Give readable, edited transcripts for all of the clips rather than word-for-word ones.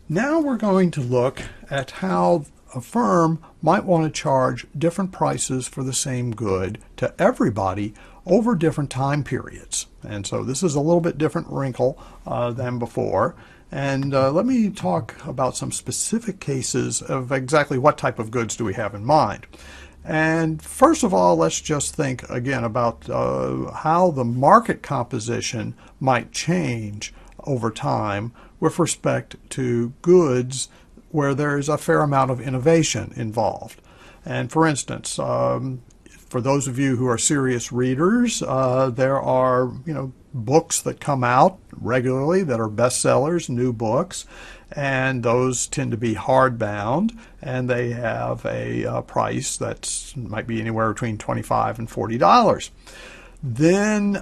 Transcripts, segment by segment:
Now we're going to look at how a firm might want to charge different prices for the same good to everybody over different time periods. And so this is a little bit different wrinkle than before. And let me talk about some specific cases of exactly what type of goods do we have in mind. And first of all, let's just think again about how the market composition might change over time with respect to goods where there's a fair amount of innovation involved. And for instance, for those of you who are serious readers, there are books that come out regularly that are bestsellers, new books, and those tend to be hardbound, and they have a price that might be anywhere between $25 and $40. Then,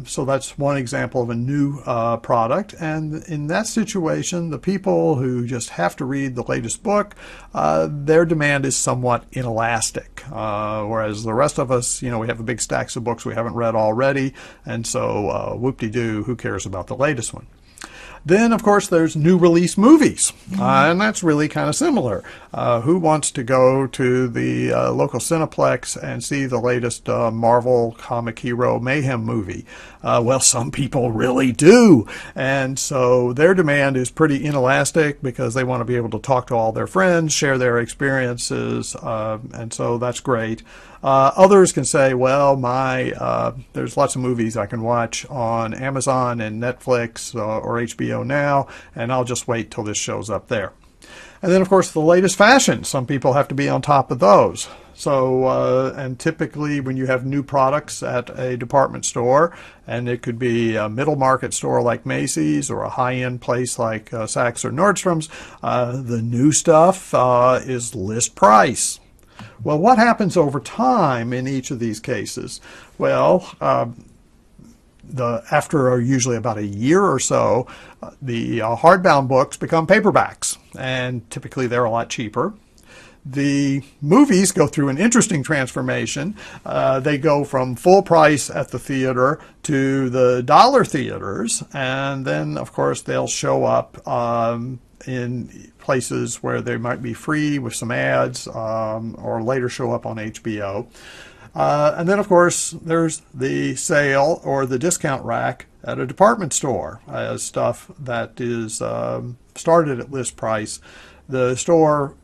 so that's one example of a new product, and in that situation, the people who just have to read the latest book, their demand is somewhat inelastic, whereas the rest of us, we have big stacks of books we haven't read already, and so whoop-de-doo, who cares about the latest one? Then, of course, there's new release movies, and that's really kind of similar. Who wants to go to the local Cineplex and see the latest Marvel comic hero mayhem movie? Well, some people really do, and so their demand is pretty inelastic because they want to be able to talk to all their friends, share their experiences, and so that's great. Others can say, well, there's lots of movies I can watch on Amazon and Netflix or HBO Now, and I'll just wait till this shows up there. And then, of course, the latest fashion. Some people have to be on top of those. So, and typically when you have new products at a department store, and it could be a middle market store like Macy's or a high-end place like Saks or Nordstrom's, the new stuff is list price. Well, what happens over time in each of these cases? Well, after usually about a year or so, the hardbound books become paperbacks, and typically they're a lot cheaper. The movies go through an interesting transformation. They go from full price at the theater to the dollar theaters, and then, of course, they'll show up in places where they might be free with some ads, or later show up on HBO. And then, of course, there's the sale or the discount rack at a department store as stuff that is started at list price. The store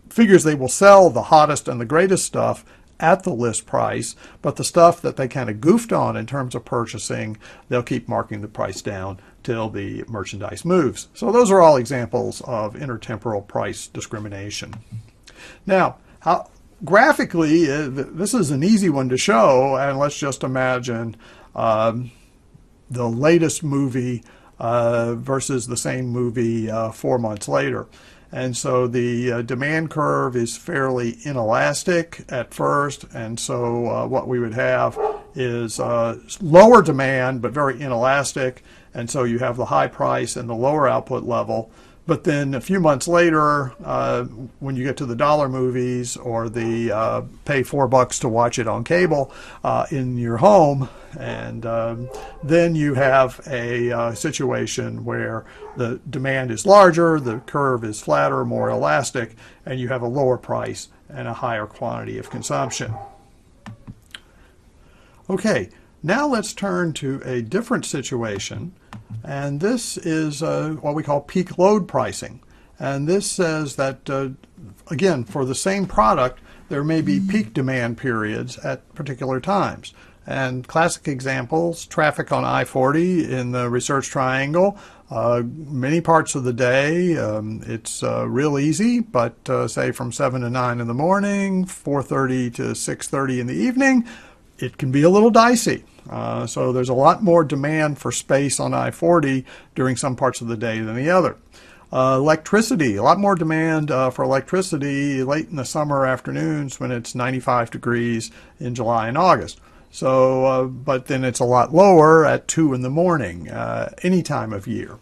figures they will sell the hottest and the greatest stuff at the list price, but the stuff that they kind of goofed on in terms of purchasing, they'll keep marking the price down till the merchandise moves. So those are all examples of intertemporal price discrimination. Now, graphically, this is an easy one to show, and let's just imagine the latest movie versus the same movie 4 months later. And so the demand curve is fairly inelastic at first, and so what we would have is lower demand but very inelastic, and so you have the high price and the lower output level. But then a few months later, when you get to the dollar movies or the pay $4 to watch it on cable in your home, and then you have a situation where the demand is larger, the curve is flatter, more elastic, and you have a lower price and a higher quantity of consumption. Okay, now let's turn to a different situation. And this is what we call peak load pricing. And this says that, again, for the same product, there may be peak demand periods at particular times. And classic examples, traffic on I-40 in the Research Triangle, many parts of the day, it's real easy, but say from 7 to 9 in the morning, 4:30 to 6:30 in the evening, it can be a little dicey. So there's a lot more demand for space on I-40 during some parts of the day than the other. Electricity, a lot more demand for electricity late in the summer afternoons when it's 95 degrees in July and August. So, but then it's a lot lower at 2 in the morning, any time of year.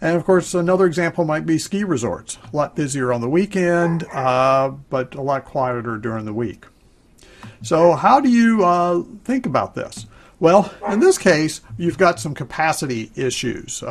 And of course, another example might be ski resorts. A lot busier on the weekend, but a lot quieter during the week. So how do you think about this? Well, in this case, you've got some capacity issues.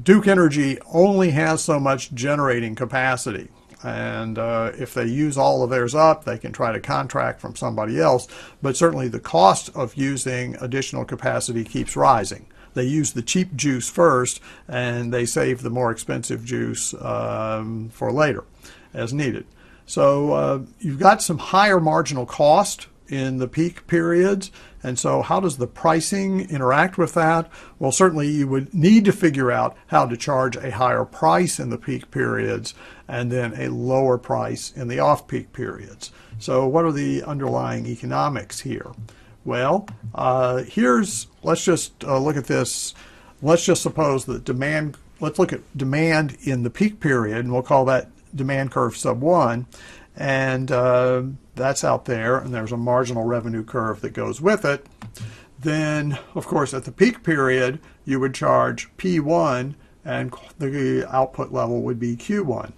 Duke Energy only has so much generating capacity. And if they use all of theirs up, they can try to contract from somebody else. But certainly the cost of using additional capacity keeps rising. They use the cheap juice first, and they save the more expensive juice for later as needed. So you've got some higher marginal cost in the peak periods. And so how does the pricing interact with that? Well, certainly you would need to figure out how to charge a higher price in the peak periods and then a lower price in the off-peak periods. So what are the underlying economics here? Well, let's just look at this. Let's just suppose that let's look at demand in the peak period, and we'll call that demand curve sub 1. And that's out there, and there's a marginal revenue curve that goes with it. Then, of course, at the peak period, you would charge P1, and the output level would be Q1.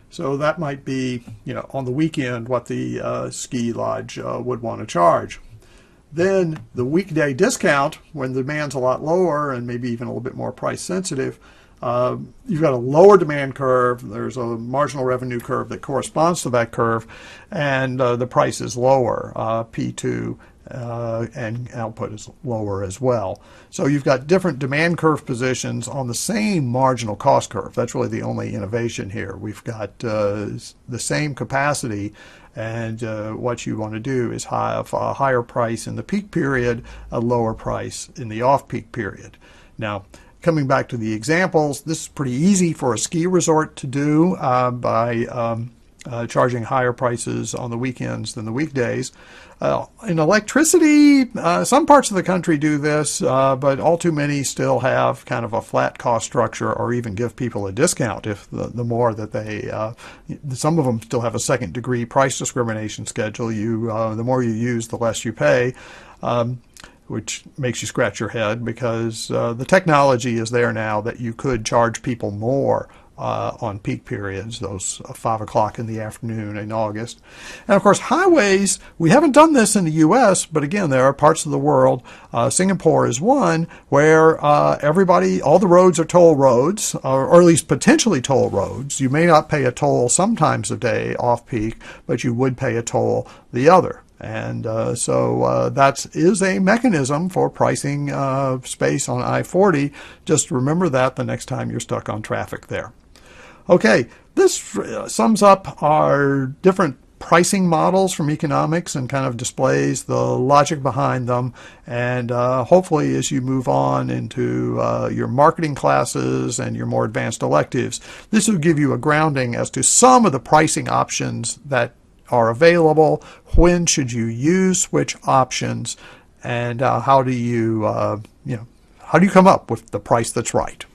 So that might be, on the weekend, what the ski lodge would want to charge. Then the weekday discount, when the demand's a lot lower and maybe even a little bit more price sensitive, you've got a lower demand curve. There's a marginal revenue curve that corresponds to that curve, and the price is lower, P2, and output is lower as well. So you've got different demand curve positions on the same marginal cost curve. That's really the only innovation here. We've got the same capacity, and what you want to do is have a higher price in the peak period, a lower price in the off-peak period. Now, coming back to the examples, this is pretty easy for a ski resort to do by charging higher prices on the weekends than the weekdays. In electricity, some parts of the country do this, but all too many still have kind of a flat cost structure or even give people a discount if the more that they, some of them still have a second degree price discrimination schedule. The more you use, the less you pay. Which makes you scratch your head because the technology is there now that you could charge people more on peak periods, those 5 o'clock in the afternoon in August. And of course, highways, we haven't done this in the U.S., but again, there are parts of the world, Singapore is one, where all the roads are toll roads, or at least potentially toll roads. You may not pay a toll sometimes a day off peak, but you would pay a toll the other. And so that is a mechanism for pricing space on I-40. Just remember that the next time you're stuck on traffic there. Okay, this sums up our different pricing models from economics and kind of displays the logic behind them. And hopefully as you move on into your marketing classes and your more advanced electives, this will give you a grounding as to some of the pricing options that are available, when should you use which options, and how do you come up with the price that's right.